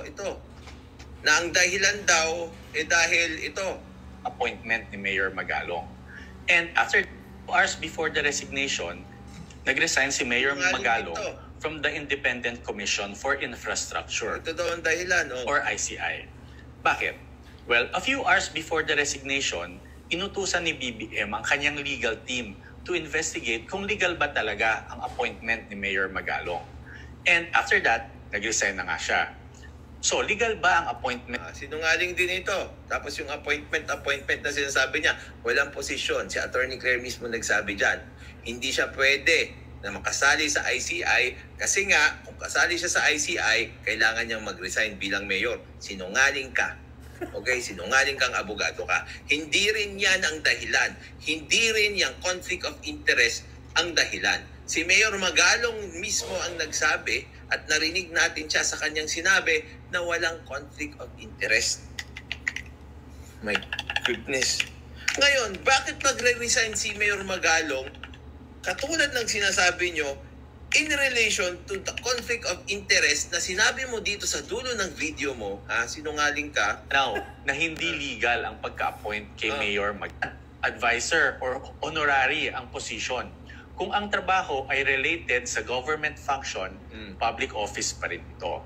ito. Na ang dahilan daw, dahil ito. Appointment ni Mayor Magalong. And after 2 hours before the resignation, nag-resign si Mayor Magalong from the Independent Commission for Infrastructure. Ito daw ang dahilan, or ICI. Bakit? Well, a few hours before the resignation, inutusan ni BBM ang kanyang legal team to investigate kung legal ba talaga ang appointment ni Mayor Magalong. And after that, nag-resign na nga siya. So, legal ba ang appointment? Sinungaling din ito. Tapos yung appointment na sinasabi niya, walang posisyon. Si Attorney Claire mismo nagsabi dyan. Hindi siya pwede na makasali sa ICI kasi nga, kung kasali siya sa ICI, kailangan niyang mag-resign bilang mayor. Sinungaling ka. Okay, sinungaling kang abogado ka. Hindi rin yan ang dahilan. Hindi rin yung conflict of interest ang dahilan. Si Mayor Magalong mismo ang nagsabi at narinig natin siya sa kanyang sinabi na walang conflict of interest. My goodness. Ngayon, bakit magre-resign si Mayor Magalong? Katulad ng sinasabi nyo, in relation to the conflict of interest na sinabi mo dito sa dulo ng video mo, sinungaling ka. Now, na hindi legal ang pagka-appoint kay Mayor advisor or honorary ang position. Kung ang trabaho ay related sa government function, public office pa rin ito.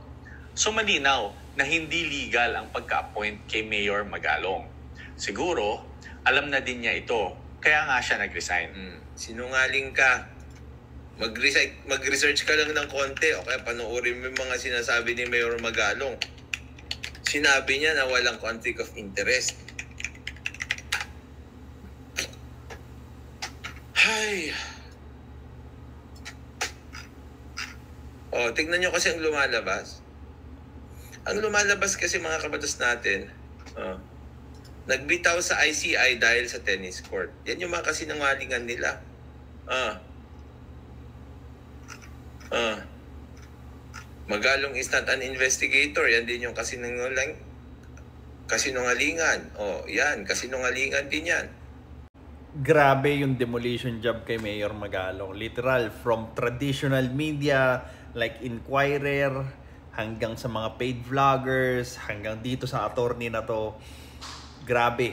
So malinaw na hindi legal ang pagka-appoint kay Mayor Magalong. Siguro, alam na din niya ito, kaya nga siya nag-resign. Sinungaling ka. Mag-research ka lang ng konti o kaya panoorin mo yung mga sinasabi ni Mayor Magalong. Sinabi niya na walang conflict of interest. Hay. Tignan nyo kasi ang lumalabas. Ang lumalabas kasi mga kabatas natin, nagbitaw sa ICI dahil sa tennis court. Yan yung mga kasinungalingan nila. Magalong is not an investigator. Yan din yung kasinungalingan. Yan, kasinungalingan din yan. Grabe yung demolition job kay Mayor Magalong. Literal, from traditional media like Inquirer, hanggang sa mga paid vloggers, hanggang dito sa attorney na to. Grabe.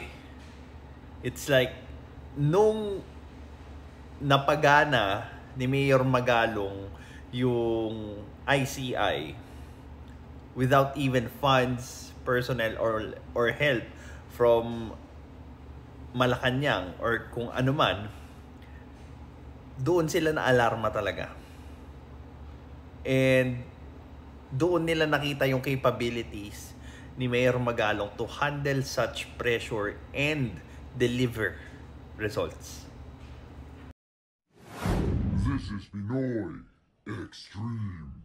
It's like, nung napagana ni Mayor Magalong yung ICI without even funds, personnel, or help from Malacanang or kung ano man, doon sila na alarma talaga. And doon nila nakita yung capabilities ni Mayor Magalong to handle such pressure and deliver results. This is Pinoy Extreme.